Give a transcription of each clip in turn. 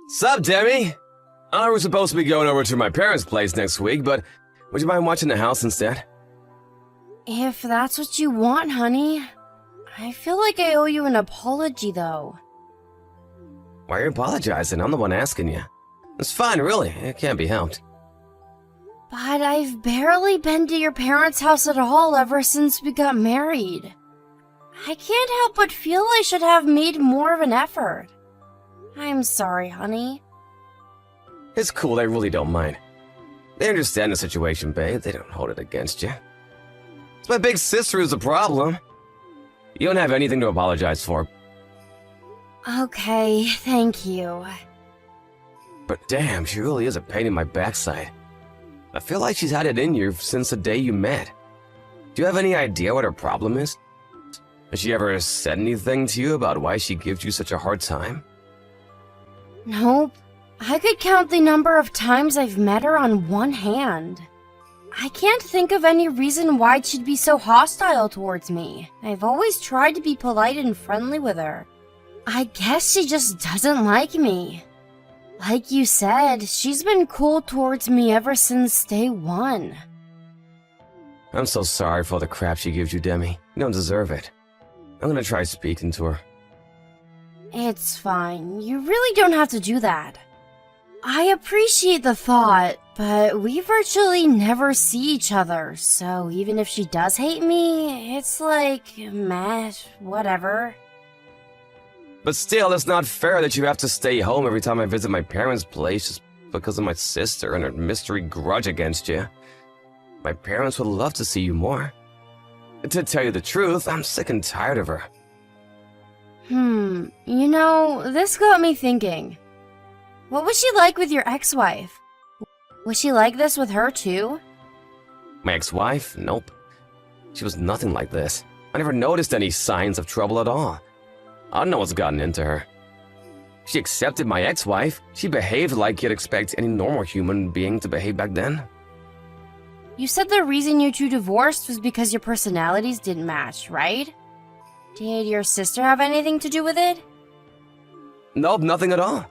Sup, Demi? I was supposed to be going over to my parents' place next week, but would you mind watching the house instead? If that's what you want, honey. I feel like I owe you an apology, though. Why are you apologizing? I'm the one asking you. It's fine, really. It can't be helped. But I've barely been to your parents' house at all ever since we got married. I can't help but feel I should have made more of an effort. I'm sorry, honey. It's cool, they really don't mind. They understand the situation, babe. They don't hold it against you. It's my big sister who's the problem. You don't have anything to apologize for. Okay, thank you. But damn, she really is a pain in my backside. I feel like she's had it in you since the day you met. Do you have any idea what her problem is? Has she ever said anything to you about why she gives you such a hard time? Nope. I could count the number of times I've met her on one hand. I can't think of any reason why she'd be so hostile towards me. I've always tried to be polite and friendly with her. I guess she just doesn't like me. Like you said, she's been cool towards me ever since day one. I'm so sorry for all the crap she gives you, Demi. You don't deserve it. I'm gonna try speaking to her. It's fine. You really don't have to do that. I appreciate the thought, but we virtually never see each other, so even if she does hate me, it's like, meh, whatever. But still, it's not fair that you have to stay home every time I visit my parents' place just because of my sister and her mystery grudge against you. My parents would love to see you more. To tell you the truth, I'm sick and tired of her. You know, this got me thinking. What was she like with your ex-wife? Was she like this with her too? My ex-wife? Nope. She was nothing like this. I never noticed any signs of trouble at all. I don't know what's gotten into her. She accepted my ex-wife. She behaved like you'd expect any normal human being to behave back then. You said the reason you two divorced was because your personalities didn't match, right? Did your sister have anything to do with it? Nope, nothing at all.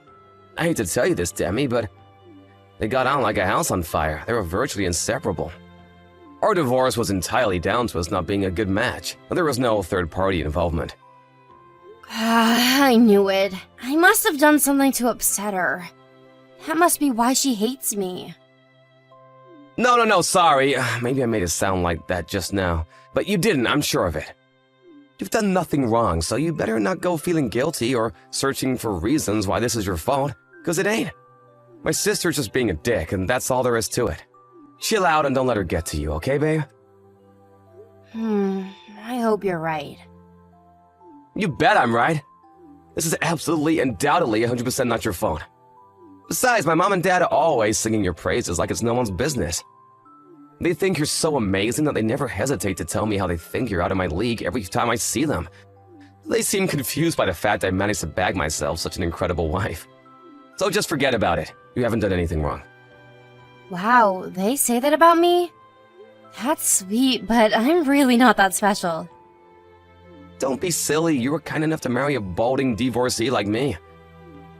I hate to tell you this, Demi, but they got on like a house on fire. They were virtually inseparable. Our divorce was entirely down to us not being a good match. There was no third-party involvement. I knew it. I must have done something to upset her. That must be why she hates me. No, sorry. Maybe I made it sound like that just now. But you didn't, I'm sure of it. You've done nothing wrong, so you better not go feeling guilty or searching for reasons why this is your fault, because it ain't. My sister's just being a dick, and that's all there is to it. Chill out and don't let her get to you, okay, babe? I hope you're right. You bet I'm right. This is absolutely, undoubtedly 100% not your fault. Besides, my mom and dad are always singing your praises like it's no one's business. They think you're so amazing that they never hesitate to tell me how they think you're out of my league every time I see them. They seem confused by the fact I managed to bag myself such an incredible wife. So just forget about it. You haven't done anything wrong. Wow, they say that about me? That's sweet, but I'm really not that special. Don't be silly. You were kind enough to marry a balding divorcee like me.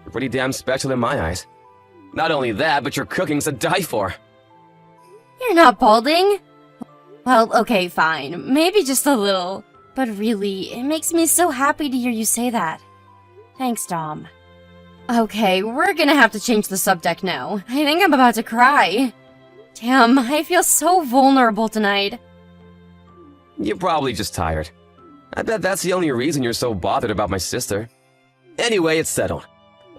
You're pretty damn special in my eyes. Not only that, but your cooking's to die for. You're not balding? Well, okay, fine. Maybe just a little. But really, it makes me so happy to hear you say that. Thanks, Dom. Okay, we're gonna have to change the subject now. I think I'm about to cry. Damn, I feel so vulnerable tonight. You're probably just tired. I bet that's the only reason you're so bothered about my sister. Anyway, it's settled.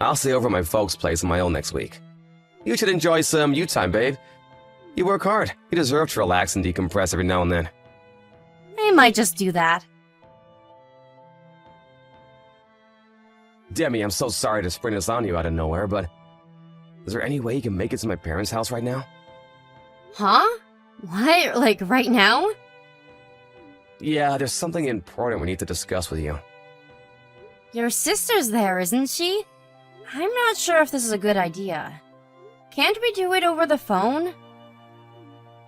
I'll stay over at my folks' place on my own next week. You should enjoy some you time, babe. You work hard. You deserve to relax and decompress every now and then. I might just do that. Demi, I'm so sorry to spring this on you out of nowhere, but is there any way you can make it to my parents' house right now? Huh? What? Like right now? Yeah, there's something important we need to discuss with you. Your sister's there, isn't she? I'm not sure if this is a good idea. Can't we do it over the phone?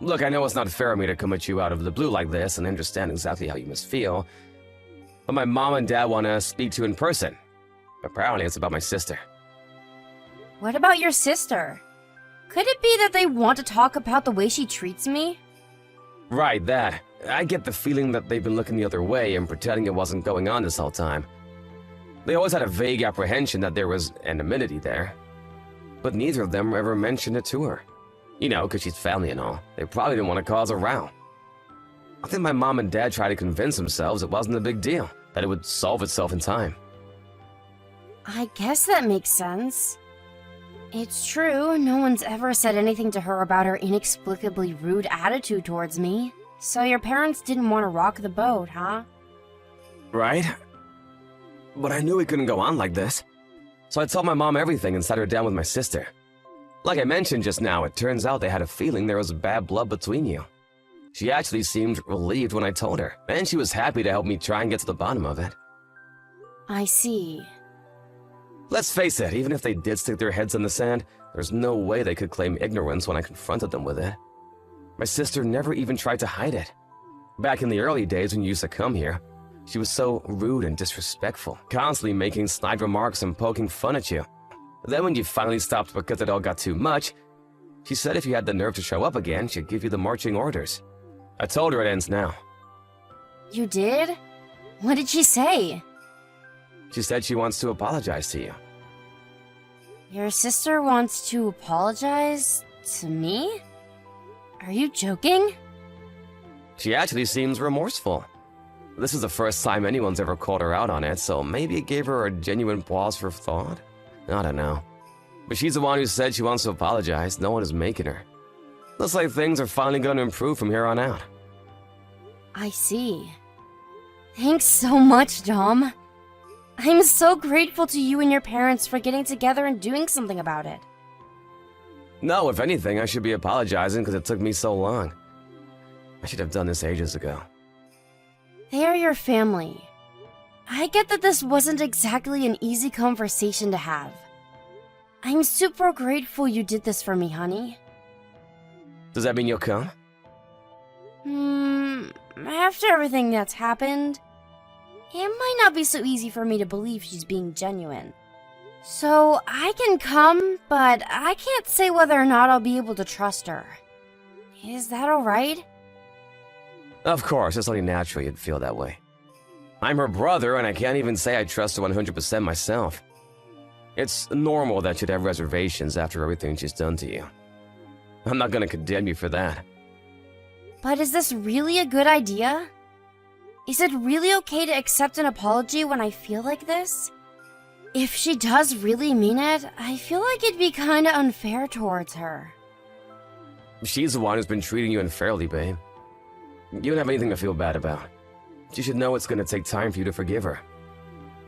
Look, I know it's not fair of me to come at you out of the blue like this and understand exactly how you must feel, but my mom and dad want to speak to you in person. Apparently, it's about my sister. What about your sister? Could it be that they want to talk about the way she treats me? Right, that. I get the feeling that they've been looking the other way and pretending it wasn't going on this whole time. They always had a vague apprehension that there was anonymity there. But neither of them ever mentioned it to her. You know, because she's family and all. They probably didn't want to cause a row. I think my mom and dad tried to convince themselves it wasn't a big deal, that it would solve itself in time. I guess that makes sense. It's true, no one's ever said anything to her about her inexplicably rude attitude towards me. So your parents didn't want to rock the boat, huh? Right? But I knew it couldn't go on like this. So I told my mom everything and sat her down with my sister. Like I mentioned just now, it turns out they had a feeling there was bad blood between you. She actually seemed relieved when I told her, and she was happy to help me try and get to the bottom of it. I see. Let's face it, even if they did stick their heads in the sand, there's no way they could claim ignorance when I confronted them with it. My sister never even tried to hide it. Back in the early days when you used to come here, she was so rude and disrespectful, constantly making snide remarks and poking fun at you. Then when you finally stopped because it all got too much, she said if you had the nerve to show up again, she'd give you the marching orders. I told her it ends now. You did? What did she say? She said she wants to apologize to you. Your sister wants to apologize to me? Are you joking? She actually seems remorseful. This is the first time anyone's ever called her out on it, so maybe it gave her a genuine pause for thought? I don't know. But she's the one who said she wants to apologize. No one is making her. Looks like things are finally going to improve from here on out. I see. Thanks so much, Dom. I'm so grateful to you and your parents for getting together and doing something about it. No, if anything, I should be apologizing because it took me so long. I should have done this ages ago. They are your family. I get that this wasn't exactly an easy conversation to have. I'm super grateful you did this for me, honey. Does that mean you'll come? After everything that's happened, it might not be so easy for me to believe she's being genuine. So I can come, but I can't say whether or not I'll be able to trust her. Is that alright? Of course, it's only natural you'd feel that way. I'm her brother, and I can't even say I trust her 100% myself. It's normal that you'd have reservations after everything she's done to you. I'm not gonna condemn you for that. But is this really a good idea? Is it really okay to accept an apology when I feel like this? If she does really mean it, I feel like it'd be kinda unfair towards her. She's the one who's been treating you unfairly, babe. You don't have anything to feel bad about. She should know it's gonna take time for you to forgive her.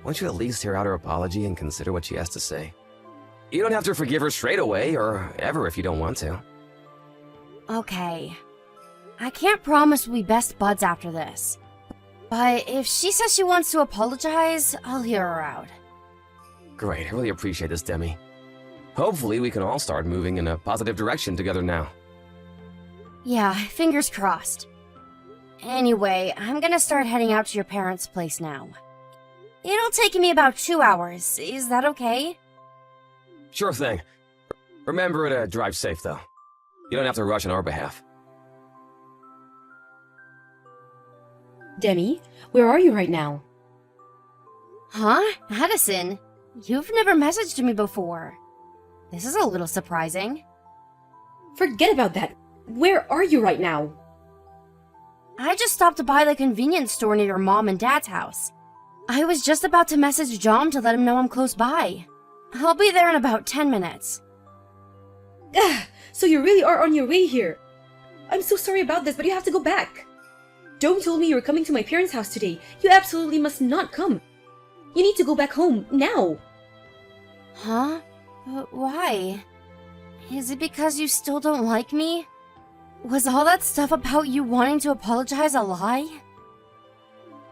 Why don't you at least hear out her apology and consider what she has to say? You don't have to forgive her straight away, or ever if you don't want to. Okay. I can't promise we'll be best buds after this. But if she says she wants to apologize, I'll hear her out. Great, I really appreciate this, Demi. Hopefully we can all start moving in a positive direction together now. Yeah, fingers crossed. Anyway, I'm gonna start heading out to your parents' place now. It'll take me about 2 hours. Is that okay? Sure thing. Remember to drive safe, though. You don't have to rush on our behalf. Demi, where are you right now? Huh? Addison, you've never messaged me before. This is a little surprising. Forget about that. Where are you right now? I just stopped by the convenience store near your mom and dad's house. I was just about to message John to let him know I'm close by. I'll be there in about 10 minutes. So you really are on your way here. I'm so sorry about this, but you have to go back. Dome told me you were coming to my parents' house today. You absolutely must not come. You need to go back home, now. Huh? But why? Is it because you still don't like me? Was all that stuff about you wanting to apologize a lie?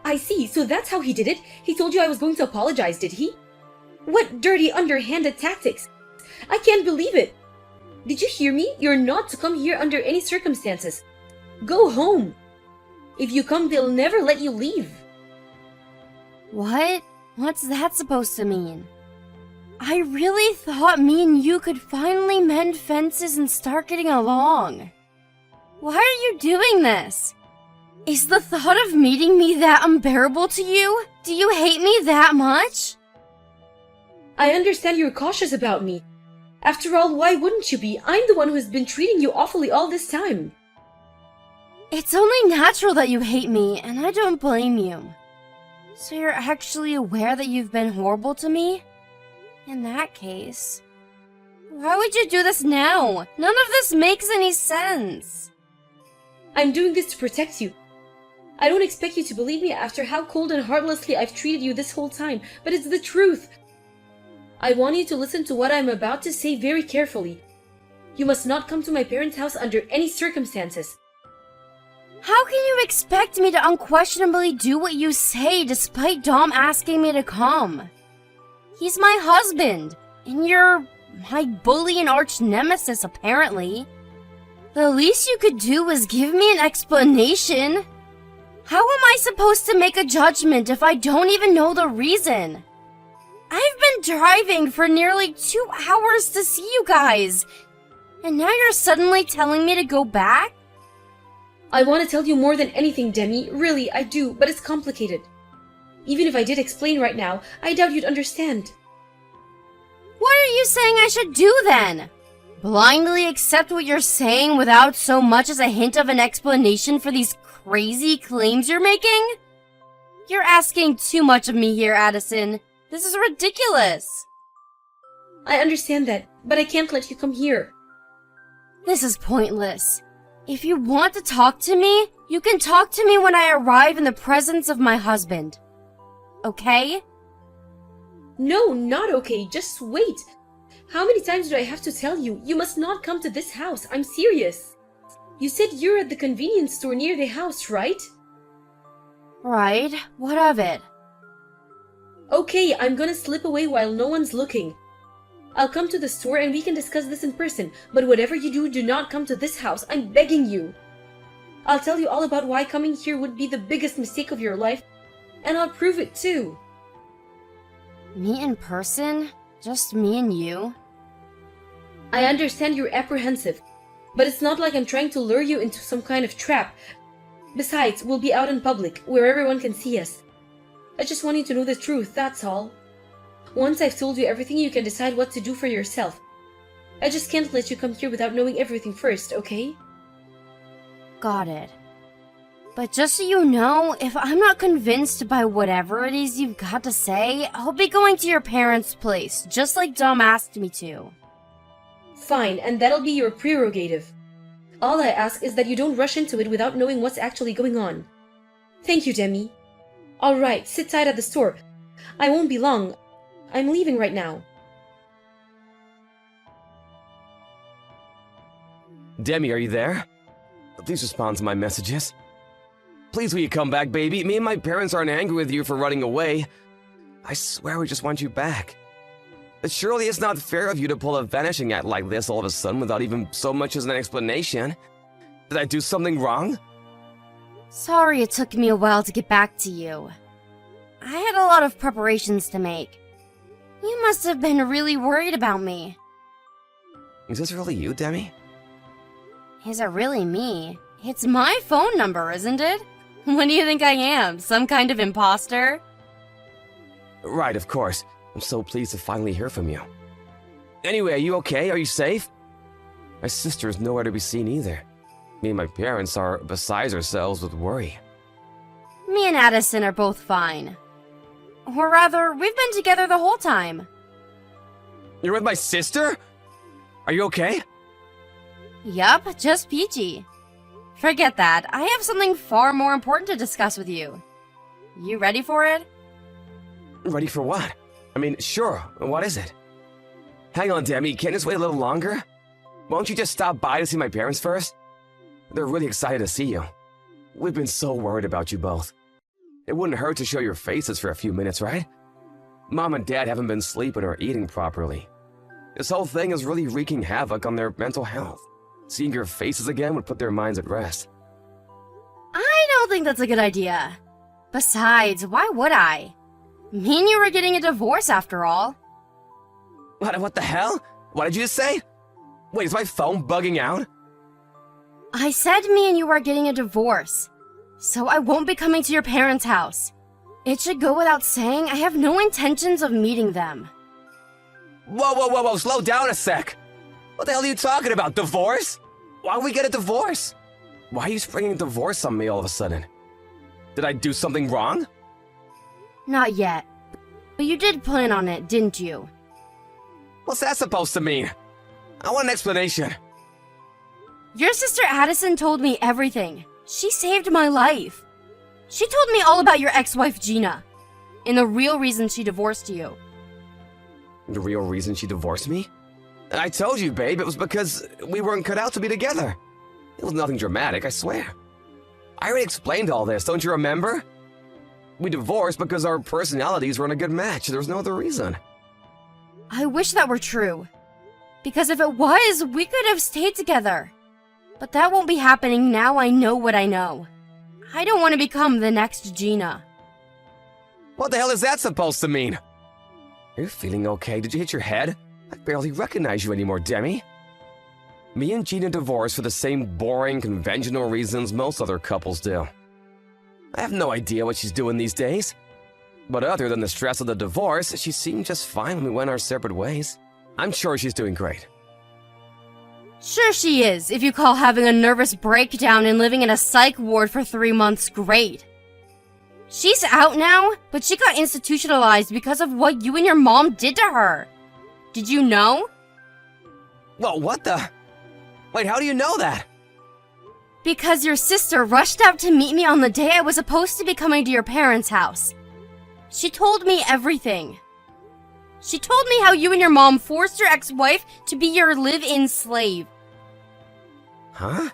I see, so that's how he did it. He told you I was going to apologize, did he? What dirty, underhanded tactics. I can't believe it. Did you hear me? You're not to come here under any circumstances. Go home. If you come, they'll never let you leave. What? What's that supposed to mean? I really thought me and you could finally mend fences and start getting along. Why are you doing this? Is the thought of meeting me that unbearable to you? Do you hate me that much? I understand you're cautious about me. After all, why wouldn't you be? I'm the one who's been treating you awfully all this time. It's only natural that you hate me, and I don't blame you. So you're actually aware that you've been horrible to me? In that case, why would you do this now? None of this makes any sense. I'm doing this to protect you. I don't expect you to believe me after how cold and heartlessly I've treated you this whole time, but it's the truth. I want you to listen to what I'm about to say very carefully. You must not come to my parents' house under any circumstances. How can you expect me to unquestionably do what you say despite Dom asking me to come? He's my husband, and you're my bully and arch nemesis, apparently. The least you could do is give me an explanation. How am I supposed to make a judgment if I don't even know the reason? I've been driving for nearly 2 hours to see you guys, and now you're suddenly telling me to go back? I want to tell you more than anything, Demi. Really, I do, but it's complicated. Even if I did explain right now, I doubt you'd understand. What are you saying I should do then? Blindly accept what you're saying without so much as a hint of an explanation for these crazy claims you're making? You're asking too much of me here, Addison. This is ridiculous. I understand that, but I can't let you come here. This is pointless. If you want to talk to me, you can talk to me when I arrive in the presence of my husband. Okay? No, not okay. Just wait. How many times do I have to tell you? You must not come to this house. I'm serious. You said you're at the convenience store near the house, right? Right. What of it? Okay, I'm gonna slip away while no one's looking. I'll come to the store and we can discuss this in person, but whatever you do, do not come to this house. I'm begging you. I'll tell you all about why coming here would be the biggest mistake of your life, and I'll prove it too. Me in person? Just me and you? I understand you're apprehensive, but it's not like I'm trying to lure you into some kind of trap. Besides, we'll be out in public, where everyone can see us. I just want you to know the truth, that's all. Once I've told you everything, you can decide what to do for yourself. I just can't let you come here without knowing everything first, okay? Got it. But just so you know, if I'm not convinced by whatever it is you've got to say, I'll be going to your parents' place, just like Dom asked me to. Fine, and that'll be your prerogative. All I ask is that you don't rush into it without knowing what's actually going on. Thank you, Demi. Alright, sit tight at the store. I won't be long. I'm leaving right now. Demi, are you there? Please respond to my messages. Please will you come back, baby? Me and my parents aren't angry with you for running away. I swear we just want you back. But surely it's not fair of you to pull a vanishing act like this all of a sudden without even so much as an explanation. Did I do something wrong? Sorry it took me a while to get back to you. I had a lot of preparations to make. You must have been really worried about me. Is this really you, Demi? Is it really me? It's my phone number, isn't it? What do you think I am? Some kind of imposter? Right, of course. I'm so pleased to finally hear from you. Anyway, are you okay? Are you safe? My sister is nowhere to be seen either. Me and my parents are beside ourselves with worry. Me and Addison are both fine. Or rather, we've been together the whole time. You're with my sister? Are you okay? Yup, just peachy. Forget that. I have something far more important to discuss with you. You ready for it? Ready for what? I mean, sure. What is it? Hang on, Demi. Can't this wait a little longer? Won't you just stop by to see my parents first? They're really excited to see you. We've been so worried about you both. It wouldn't hurt to show your faces for a few minutes, right? Mom and Dad haven't been sleeping or eating properly. This whole thing is really wreaking havoc on their mental health. Seeing your faces again would put their minds at rest. I don't think that's a good idea. Besides, why would I? Me and you were getting a divorce after all. What the hell? What did you just say? Wait, is my phone bugging out? I said me and you are getting a divorce, so I won't be coming to your parents' house. It should go without saying I have no intentions of meeting them. Whoa, slow down a sec. What the hell are you talking about? Divorce? Why would we get a divorce? Why are you springing divorce on me all of a sudden? Did I do something wrong? Not yet. But you did plan on it, didn't you? What's that supposed to mean? I want an explanation. Your sister Addison told me everything. She saved my life. She told me all about your ex-wife Gina, and the real reason she divorced you. The real reason she divorced me? I told you, babe, it was because we weren't cut out to be together. It was nothing dramatic, I swear. I already explained all this, don't you remember? We divorced because our personalities weren't a good match. There was no other reason. I wish that were true. Because if it was, we could have stayed together. But that won't be happening now I know what I know. I don't want to become the next Gina. What the hell is that supposed to mean? Are you feeling okay? Did you hit your head? I barely recognize you anymore, Demi. Me and Gina divorced for the same boring, conventional reasons most other couples do. I have no idea what she's doing these days. But other than the stress of the divorce, she seemed just fine when we went our separate ways. I'm sure she's doing great. Sure she is, if you call having a nervous breakdown and living in a psych ward for 3 months great. She's out now, but she got institutionalized because of what you and your mom did to her. Did you know? Whoa, what the? Wait, how do you know that? Because your sister rushed out to meet me on the day I was supposed to be coming to your parents' house. She told me everything. She told me how you and your mom forced your ex-wife to be your live-in slave. Huh?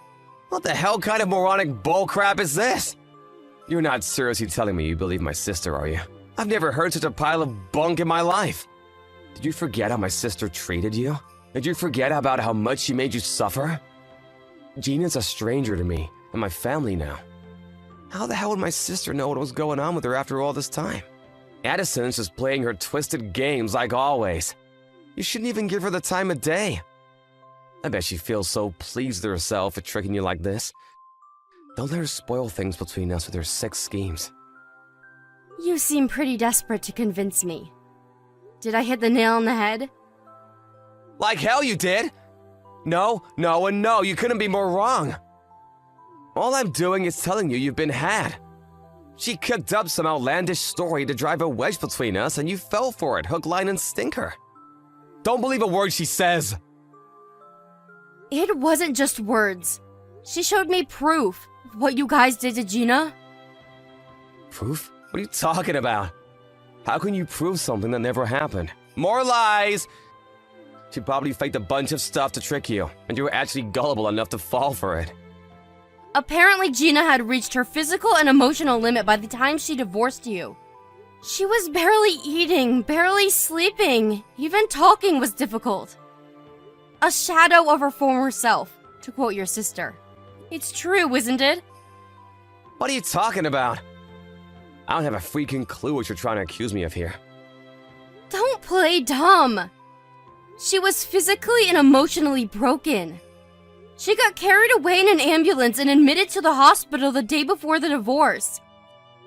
What the hell kind of moronic bullcrap is this? You're not seriously telling me you believe my sister, are you? I've never heard such a pile of bunk in my life. Did you forget how my sister treated you? Did you forget about how much she made you suffer? Gina's a stranger to me and my family now. How the hell would my sister know what was going on with her after all this time? Addison's just playing her twisted games like always. You shouldn't even give her the time of day. I bet she feels so pleased with herself for tricking you like this. Don't let her spoil things between us with her sick schemes. You seem pretty desperate to convince me. Did I hit the nail on the head? Like hell you did! No, and no, you couldn't be more wrong. All I'm doing is telling you you've been had. She cooked up some outlandish story to drive a wedge between us and you fell for it, hook, line, and sinker. Don't believe a word she says. It wasn't just words. She showed me proof of what you guys did to Gina. Proof? What are you talking about? How can you prove something that never happened? More lies! She probably faked a bunch of stuff to trick you, and you were actually gullible enough to fall for it. Apparently Gina had reached her physical and emotional limit by the time she divorced you. She was barely eating, barely sleeping, even talking was difficult. A shadow of her former self, to quote your sister. It's true, isn't it? What are you talking about? I don't have a freaking clue what you're trying to accuse me of here. Don't play dumb. She was physically and emotionally broken. She got carried away in an ambulance and admitted to the hospital the day before the divorce.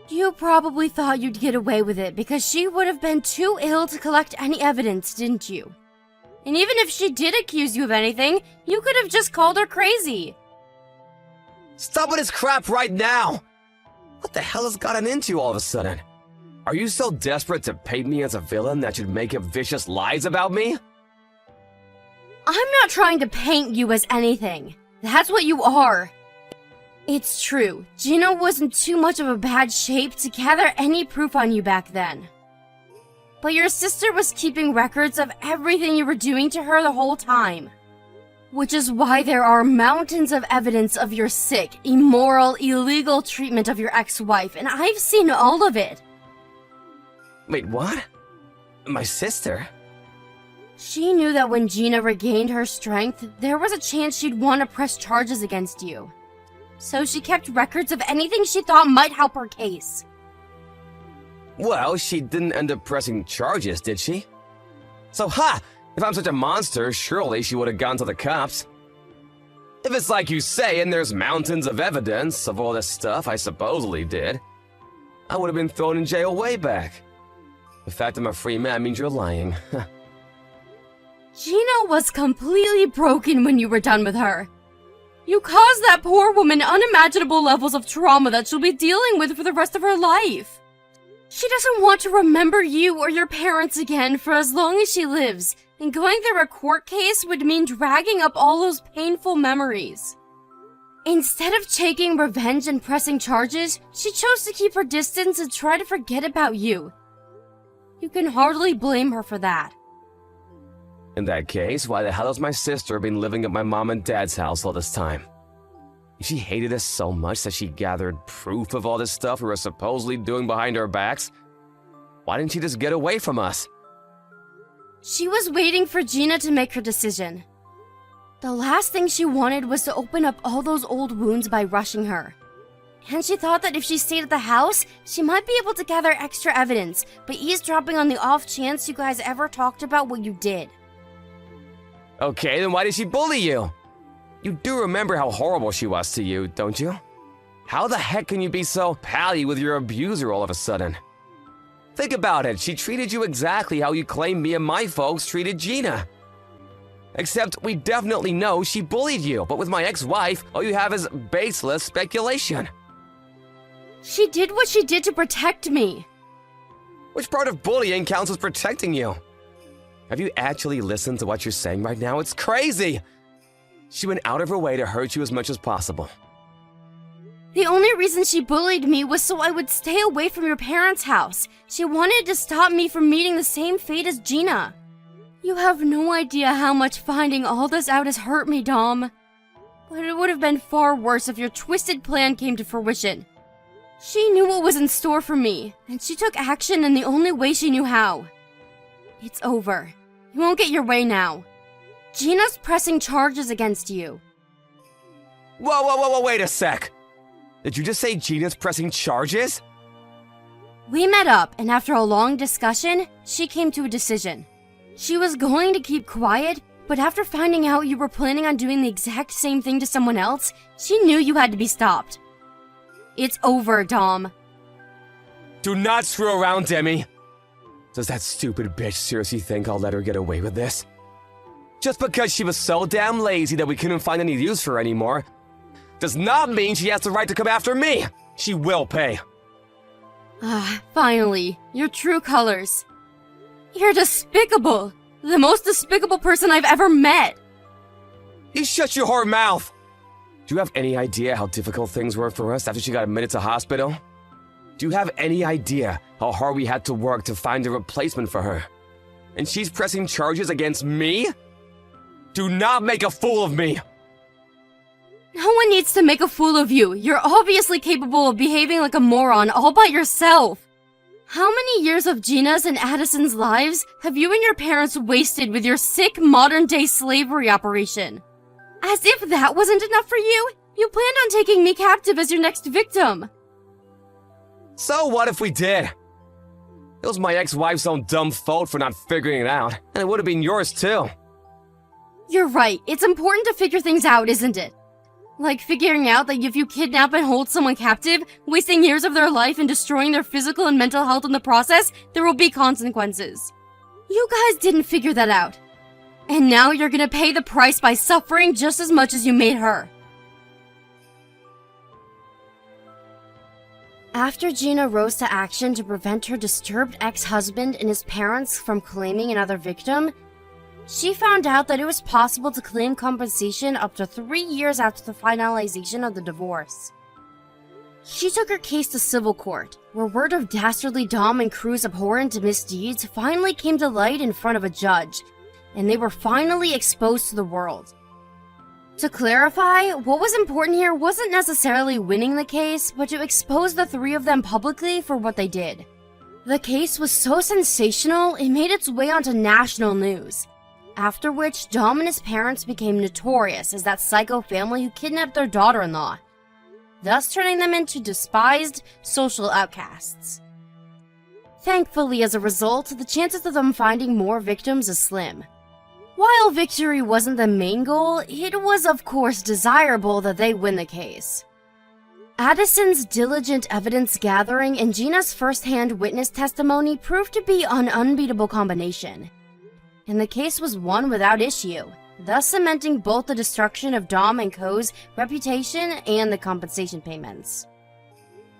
You probably thought you'd get away with it because she would have been too ill to collect any evidence, didn't you? And even if she did accuse you of anything, you could have just called her crazy. Stop with this crap right now! What the hell has gotten into you all of a sudden? Are you so desperate to paint me as a villain that you'd make up vicious lies about me? I'm not trying to paint you as anything. That's what you are. It's true, Gina wasn't too much of a bad shape to gather any proof on you back then. But your sister was keeping records of everything you were doing to her the whole time. Which is why there are mountains of evidence of your sick, immoral, illegal treatment of your ex-wife, and I've seen all of it. Wait, what? My sister? She knew that when Gina regained her strength, there was a chance she'd want to press charges against you. So she kept records of anything she thought might help her case. Well, she didn't end up pressing charges, did she? So, If I'm such a monster, surely she would have gone to the cops. If it's like you say and there's mountains of evidence of all this stuff I supposedly did, I would have been thrown in jail way back. The fact I'm a free man means you're lying. Gina was completely broken when you were done with her. You caused that poor woman unimaginable levels of trauma that she'll be dealing with for the rest of her life. She doesn't want to remember you or your parents again for as long as she lives, and going through a court case would mean dragging up all those painful memories. Instead of taking revenge and pressing charges, she chose to keep her distance and try to forget about you. You can hardly blame her for that. In that case, why the hell has my sister been living at my mom and dad's house all this time? If she hated us so much that she gathered proof of all this stuff we were supposedly doing behind our backs, why didn't she just get away from us? She was waiting for Gina to make her decision. The last thing she wanted was to open up all those old wounds by rushing her. And she thought that if she stayed at the house, she might be able to gather extra evidence by eavesdropping on the off chance you guys ever talked about what you did. Okay, then why did she bully you? You do remember how horrible she was to you, don't you? How the heck can you be so pally with your abuser all of a sudden? Think about it, she treated you exactly how you claim me and my folks treated Gina. Except we definitely know she bullied you, but with my ex-wife, all you have is baseless speculation. She did what she did to protect me. Which part of bullying counts as protecting you? Have you actually listened to what you're saying right now? It's crazy! She went out of her way to hurt you as much as possible. The only reason she bullied me was so I would stay away from your parents' house. She wanted to stop me from meeting the same fate as Gina. You have no idea how much finding all this out has hurt me, Dom. But it would have been far worse if your twisted plan came to fruition. She knew what was in store for me, and she took action in the only way she knew how. It's over. You won't get your way now. Gina's pressing charges against you. Whoa, wait a sec! Did you just say Gina's pressing charges? We met up, and after a long discussion, she came to a decision. She was going to keep quiet, but after finding out you were planning on doing the exact same thing to someone else, she knew you had to be stopped. It's over, Dom. Do not screw around, Demi! Does that stupid bitch seriously think I'll let her get away with this? Just because she was so damn lazy that we couldn't find any use for her anymore, does not mean she has the right to come after me! She will pay. Finally, your true colors. You're despicable! The most despicable person I've ever met! You shut your whore mouth! Do you have any idea how difficult things were for us after she got admitted to hospital? Do you have any idea how hard we had to work to find a replacement for her? And she's pressing charges against me? Do not make a fool of me! No one needs to make a fool of you. You're obviously capable of behaving like a moron all by yourself. How many years of Gina's and Addison's lives have you and your parents wasted with your sick modern-day slavery operation? As if that wasn't enough for you, you planned on taking me captive as your next victim. So what if we did? It was my ex-wife's own dumb fault for not figuring it out, and it would have been yours too. You're right. It's important to figure things out, isn't it? Like figuring out that if you kidnap and hold someone captive, wasting years of their life and destroying their physical and mental health in the process, there will be consequences. You guys didn't figure that out. And now you're gonna pay the price by suffering just as much as you made her. After Gina rose to action to prevent her disturbed ex-husband and his parents from claiming another victim, she found out that it was possible to claim compensation up to 3 years after the finalization of the divorce. She took her case to civil court, where word of dastardly Dom and Crew's abhorrent misdeeds finally came to light in front of a judge, and they were finally exposed to the world. To clarify, what was important here wasn't necessarily winning the case, but to expose the three of them publicly for what they did. The case was so sensational, it made its way onto national news. After which, Dom and his parents became notorious as that psycho family who kidnapped their daughter-in-law, thus turning them into despised social outcasts. Thankfully, as a result, the chances of them finding more victims is slim. While victory wasn't the main goal, it was of course desirable that they win the case. Addison's diligent evidence gathering and Gina's first-hand witness testimony proved to be an unbeatable combination, and the case was won without issue, thus cementing both the destruction of Dom and Co.'s reputation and the compensation payments.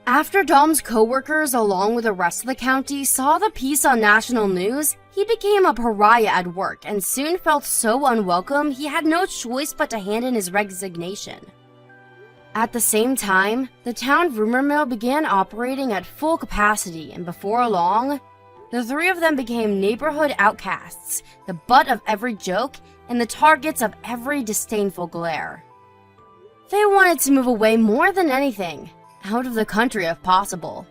After Dom's co-workers, along with the rest of the county, saw the piece on national news, he became a pariah at work and soon felt so unwelcome he had no choice but to hand in his resignation. At the same time, the town rumor mill began operating at full capacity, and before long, the three of them became neighborhood outcasts, the butt of every joke, and the targets of every disdainful glare. They wanted to move away more than anything, out of the country if possible.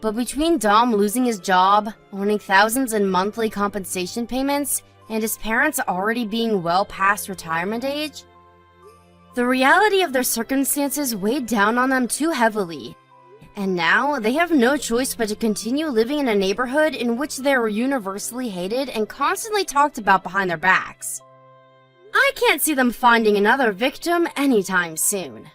But between Dom losing his job, owning thousands in monthly compensation payments, and his parents already being well past retirement age, the reality of their circumstances weighed down on them too heavily, and now they have no choice but to continue living in a neighborhood in which they were universally hated and constantly talked about behind their backs. I can't see them finding another victim anytime soon.